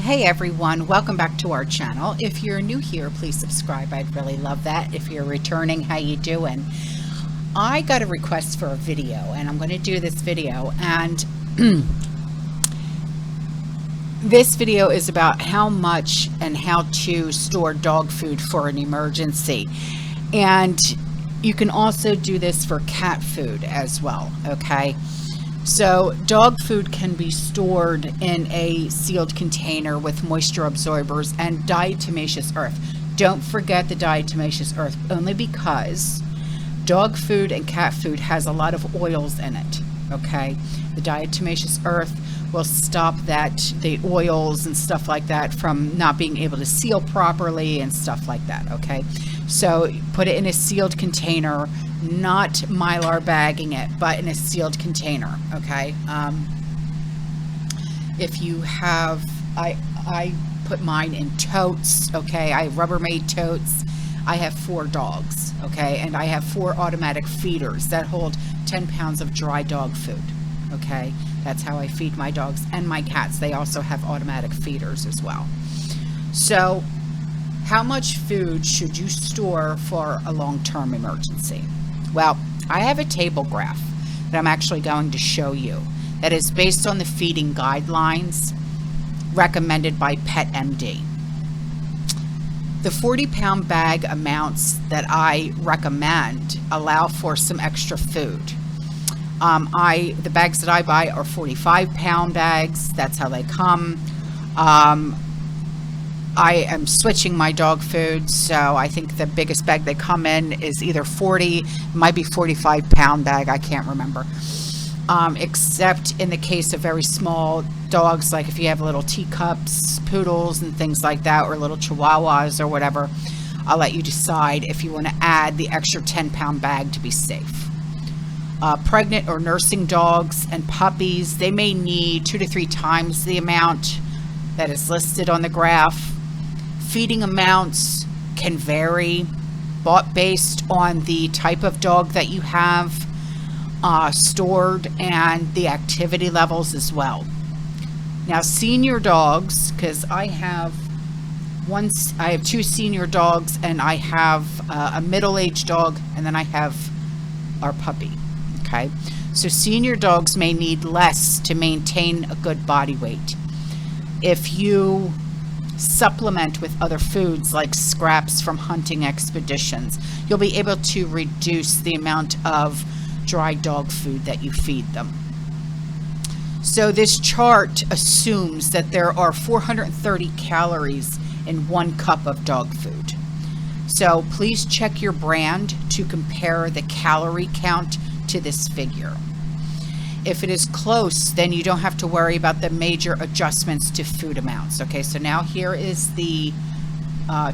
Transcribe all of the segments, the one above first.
Hey everyone, welcome back to our channel. If you're new here, please subscribe. I'd really love that. If you're returning, how you doing? I got a request for a video and I'm going to do this video, and this video is about how much and how to store dog food for an emergency. And you can also do this for cat food as well, okay? So dog food can be stored in a sealed container with moisture absorbers and diatomaceous earth. Don't forget the diatomaceous earth, only because dog food and cat food has a lot of oils in it, okay? The diatomaceous earth will stop the oils and stuff like that from not being able to seal properly and stuff like that, okay? So put it in a sealed container, not Mylar bagging it, but in a sealed container, okay? If you have, I put mine in totes, okay? I Rubbermaid totes. I have 4 dogs, okay? And I have 4 automatic feeders that hold 10 pounds of dry dog food, okay? That's how I feed my dogs and my cats. They also have automatic feeders as well. So how much food should you store for a long-term emergency? Well, I have a table graph that I'm actually going to show you that is based on the feeding guidelines recommended by PetMD. The 40-pound bag amounts that I recommend allow for some extra food. The bags that I buy are 45-pound bags. That's how they come. I am switching my dog food, so I think the biggest bag they come in is either 40, might be 45-pound bag, I can't remember. Except in the case of very small dogs, like if you have little teacups, poodles, and things like that, or little chihuahuas or whatever, I'll let you decide if you want to add the extra 10-pound bag to be safe. Pregnant or nursing dogs and puppies, they may need 2 to 3 times the amount that is listed on the graph. Feeding amounts can vary, but based on the type of dog that you have stored and the activity levels as well. Now, senior dogs, because I have 2 senior dogs, and I have a middle-aged dog, and then I have our puppy. Okay, so senior dogs may need less to maintain a good body weight. If you supplement with other foods like scraps from hunting expeditions, you'll be able to reduce the amount of dry dog food that you feed them. So this chart assumes that there are 430 calories in 1 cup of dog food. So please check your brand to compare the calorie count to this figure. If it is close, then you don't have to worry about the major adjustments to food amounts. Okay, so now here is the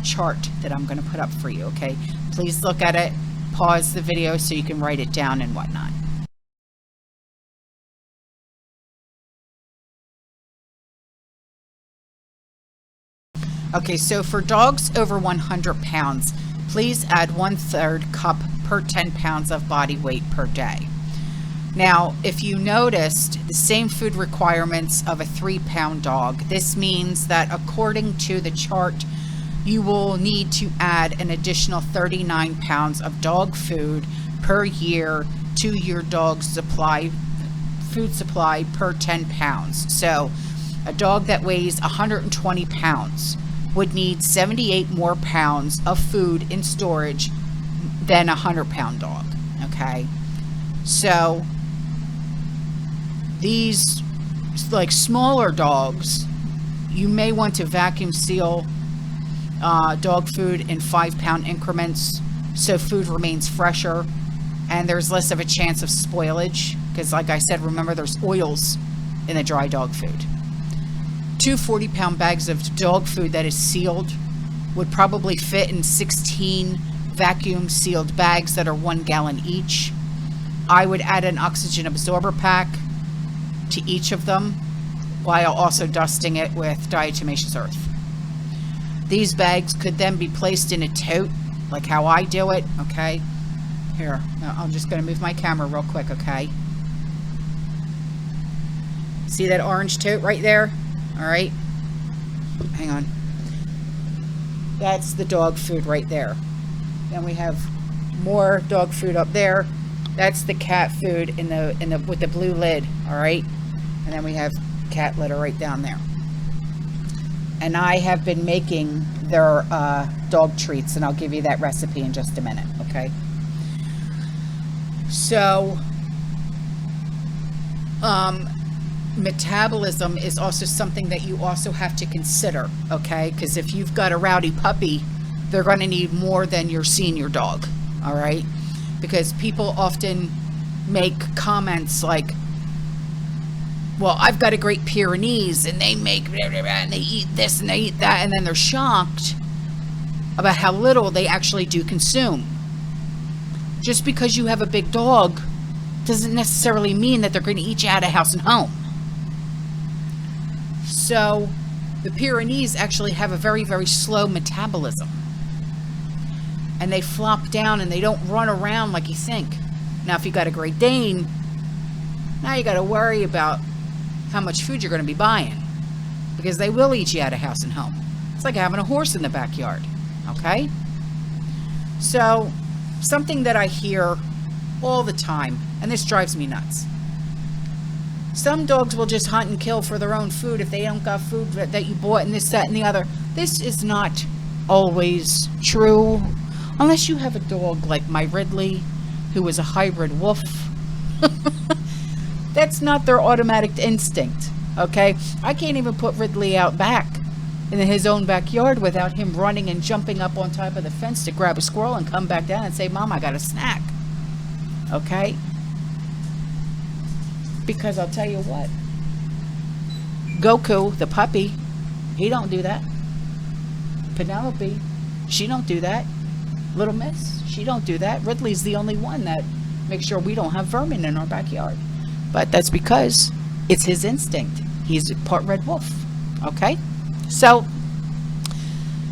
chart that I'm going to put up for you. Okay, please look at it, pause the video so you can write it down and whatnot. Okay, so for dogs over 100 pounds, please add 1/3 cup per 10 pounds of body weight per day. Now, if you noticed the same food requirements of a 3-pound dog, this means that according to the chart, you will need to add an additional 39 pounds of dog food per year to your dog's food supply per 10 pounds. So a dog that weighs 120 pounds would need 78 more pounds of food in storage than a 100-pound dog, okay? So these like smaller dogs, you may want to vacuum seal dog food in 5-pound increments so food remains fresher and there's less of a chance of spoilage, because like I said, remember there's oils in the dry dog food. 2 40-pound bags of dog food that is sealed would probably fit in 16 vacuum sealed bags that are 1 gallon each. I would add an oxygen absorber pack to each of them while also dusting it with diatomaceous earth. These bags could then be placed in a tote like how I do it, okay? Here, I'm just going to move my camera real quick, okay? See that orange tote right there? All right. hang on. That's the dog food right there. Then we have more dog food up there. That's the cat food in the with the blue lid, all right? And then we have cat litter right down there. And I have been making their dog treats, and I'll give you that recipe in just a minute, okay? So, metabolism is also something that you also have to consider, okay? Because if you've got a rowdy puppy, they're going to need more than your senior dog, all right? Because people often make comments like, well, I've got a Great Pyrenees and they make blah, blah, blah, and they eat this and they eat that, and then they're shocked about how little they actually do consume. Just because you have a big dog doesn't necessarily mean that they're going to eat you out of house and home. So the Pyrenees actually have a very, very slow metabolism. And they flop down and they don't run around like you think. Now, if you got a Great Dane, now you got to worry about how much food you're going to be buying, because they will eat you out of house and home. It's like having a horse in the backyard, okay? So, something that I hear all the time, and this drives me nuts. Some dogs will just hunt and kill for their own food if they don't got food that you bought and this, that, and the other. This is not always true, unless you have a dog like my Ridley, who is a hybrid wolf. That's not their automatic instinct, okay? I can't even put Ridley out back in his own backyard without him running and jumping up on top of the fence to grab a squirrel and come back down and say, Mom, I got a snack, okay? Because I'll tell you what, Goku, the puppy, he don't do that. Penelope, she don't do that. Little Miss, she don't do that. Ridley's the only one that makes sure we don't have vermin in our backyard. But that's because it's his instinct. He's part red wolf, okay? So,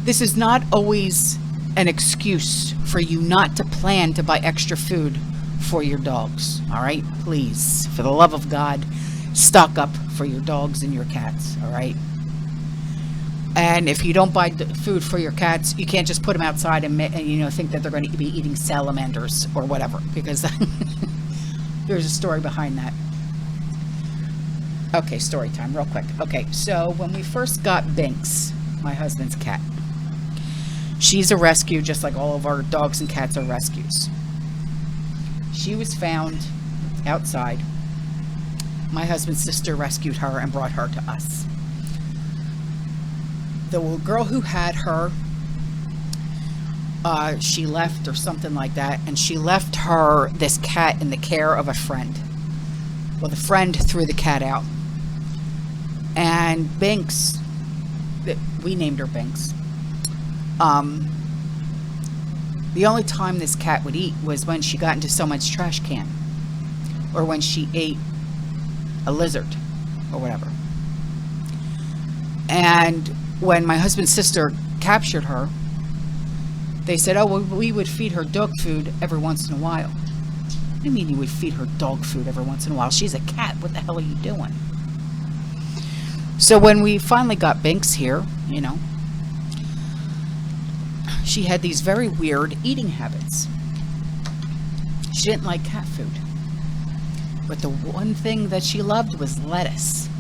this is not always an excuse for you not to plan to buy extra food for your dogs, all right? Please, for the love of God, stock up for your dogs and your cats, all right? And if you don't buy food for your cats, you can't just put them outside and think that they're going to be eating salamanders or whatever, because there's a story behind that. Okay, story time, real quick. Okay, so when we first got Binks, my husband's cat, she's a rescue just like all of our dogs and cats are rescues. She was found outside. My husband's sister rescued her and brought her to us. The girl who had her, she left or something like that, and she left her, this cat, in the care of a friend. Well, the friend threw the cat out. And Binks, we named her Binks. The only time this cat would eat was when she got into someone's trash can, or when she ate a lizard or whatever. And when my husband's sister captured her, they said, oh, well, we would feed her dog food every once in a while. What do you mean you would feed her dog food every once in a while? She's a cat. What the hell are you doing? So when we finally got Binks here, she had these very weird eating habits. She didn't like cat food. But the one thing that she loved was lettuce.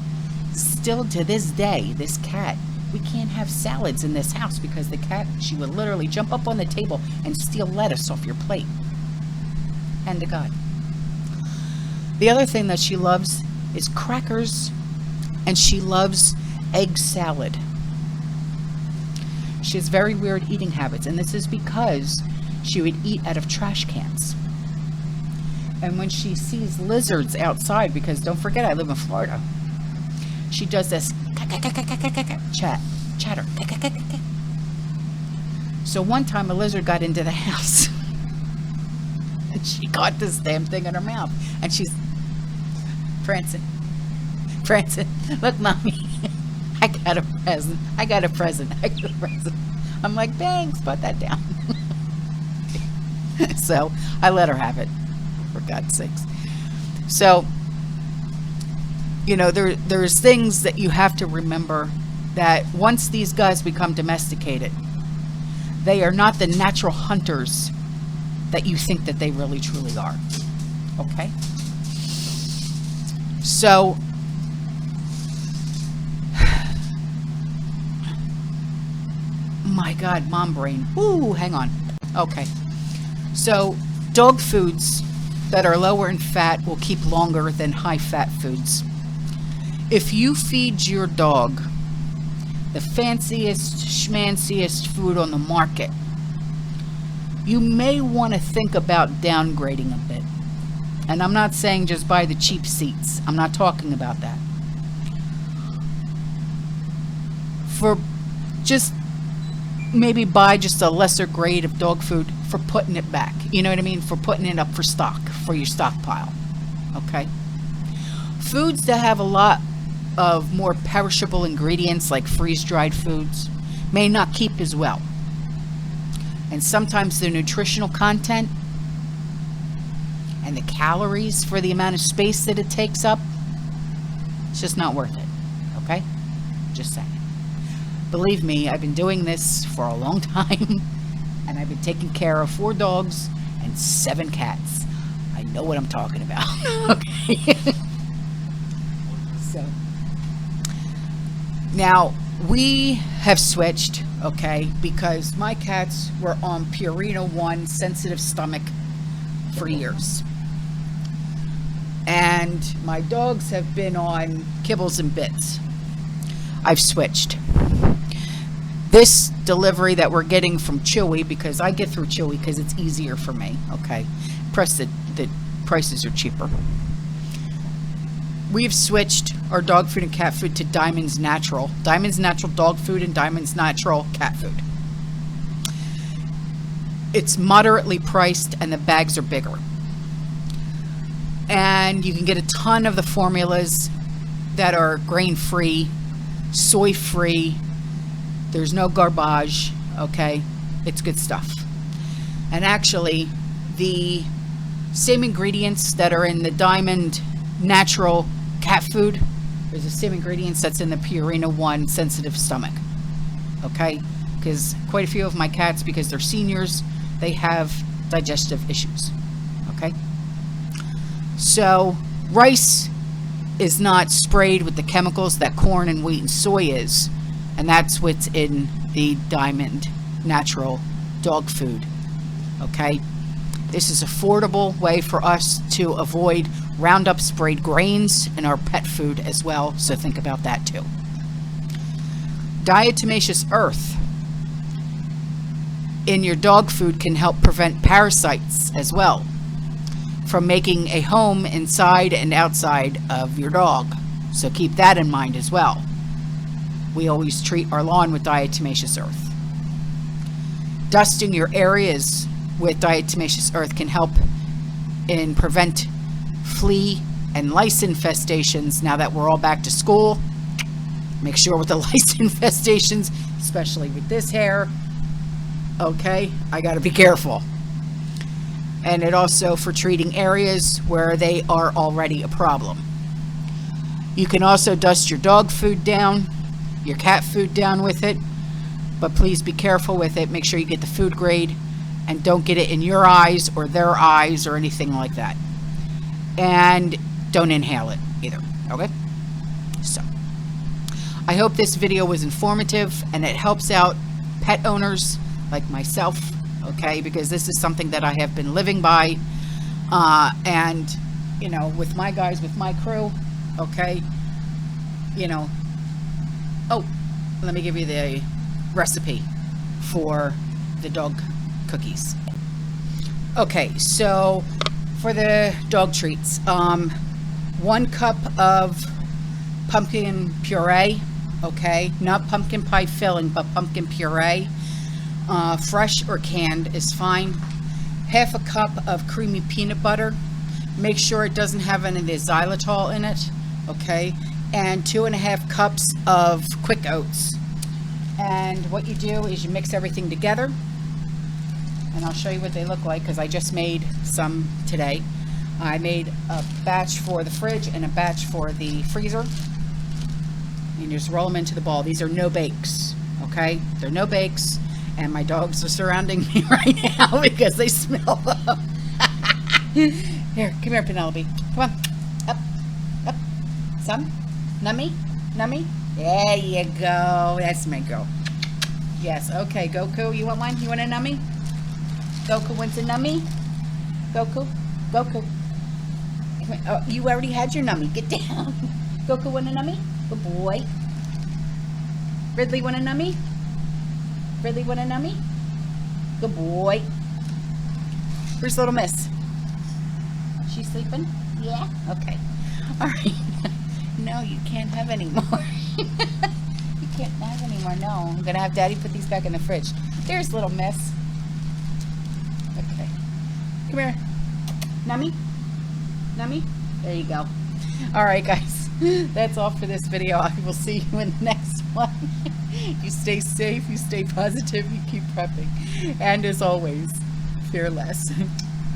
Still to this day, this cat, we can't have salads in this house because the cat, she would literally jump up on the table and steal lettuce off your plate. Hand to God. The other thing that she loves is crackers, and she loves egg salad. She has very weird eating habits, and this is because she would eat out of trash cans. And when she sees lizards outside, because don't forget I live in Florida, she does this chatter. So one time a lizard got into the house and she caught this damn thing in her mouth, and she's prancing, look, Mommy, I got a present. I'm like, thanks, put that down. So I let her have it, for God's sakes. So there's things that you have to remember that once these guys become domesticated, they are not the natural hunters that you think that they really truly are. Okay? So, my God, mom brain. Ooh, hang on. Okay. So, dog foods that are lower in fat will keep longer than high fat foods. If you feed your dog the fanciest, schmanciest food on the market, you may want to think about downgrading a bit. And I'm not saying just buy the cheap seats. I'm not talking about that. For just maybe buy just a lesser grade of dog food for putting it back. You know what I mean? For putting it up for stock, for your stockpile. Okay? Foods that have a lot of more perishable ingredients, like freeze-dried foods, may not keep as well. And sometimes the nutritional content and the calories for the amount of space that it takes up, it's just not worth it. Okay? Just saying. Believe me, I've been doing this for a long time, and I've been taking care of 4 dogs and 7 cats. I know what I'm talking about. Okay? So, now, we have switched, okay, because my cats were on Purina 1 sensitive stomach for years. And my dogs have been on kibbles and bits. I've switched. This delivery that we're getting from Chewy, because I get through Chewy because it's easier for me, okay? Plus the prices are cheaper. We've switched our dog food and cat food to Diamond's Natural. Diamond's Natural dog food and Diamond's Natural cat food. It's moderately priced and the bags are bigger. And you can get a ton of the formulas that are grain-free, soy-free. There's no garbage, okay? It's good stuff. And actually, the same ingredients that are in the Diamond Natural cat food, there's the same ingredients that's in the Purina 1 sensitive stomach, okay? Because quite a few of my cats, because they're seniors, they have digestive issues, okay? So, rice is not sprayed with the chemicals that corn and wheat and soy is, and that's what's in the Diamond Natural dog food, okay? This is an affordable way for us to avoid Roundup sprayed grains in our pet food as well, so think about that too. Diatomaceous earth in your dog food can help prevent parasites as well from making a home inside and outside of your dog, so keep that in mind as well. We always treat our lawn with diatomaceous earth. Dusting your areas with diatomaceous earth can help in prevent flea and lice infestations. Now that we're all back to school, make sure with the lice infestations, especially with this hair, okay, I got to be careful. And it also for treating areas where they are already a problem. You can also dust your dog food down, your cat food down with it, but please be careful with it. Make sure you get the food grade and don't get it in your eyes or their eyes or anything like that. And don't inhale it either, okay? So, I hope this video was informative and it helps out pet owners like myself, okay? Because this is something that I have been living by, and, you know, with my guys, with my crew, okay? You know, oh, let me give you the recipe for the dog cookies. Okay, so for the dog treats, 1 cup of pumpkin puree, okay, not pumpkin pie filling, but pumpkin puree, fresh or canned is fine. 1/2 cup of creamy peanut butter, make sure it doesn't have any of the xylitol in it, okay, and 2.5 cups of quick oats. And what you do is you mix everything together, and I'll show you what they look like because I just made some today. I made a batch for the fridge and a batch for the freezer. and you just roll them into the ball. These are no bakes, okay? They're no bakes, and my dogs are surrounding me right now because they smell them. Here, come here, Penelope. Come on. Up, up. Some. Nummy, nummy. There you go. That's my girl. Yes, okay, Goku, you want one? You want a nummy? Goku wants a nummy? Goku? Goku. Oh, you already had your nummy. Get down. Goku want a nummy? Good boy. Ridley want a nummy? Ridley want a nummy? Good boy. Where's little miss? She's sleeping? Yeah? Okay. All right. No, you can't have any more. You can't have any more. No, I'm going to have Daddy put these back in the fridge. There's little miss. Okay. Come here. Nummy? Nummy? There you go. All right, guys. That's all for this video. I will see you in the next one. You stay safe, you stay positive, you keep prepping. And as always, fear less.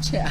Ciao.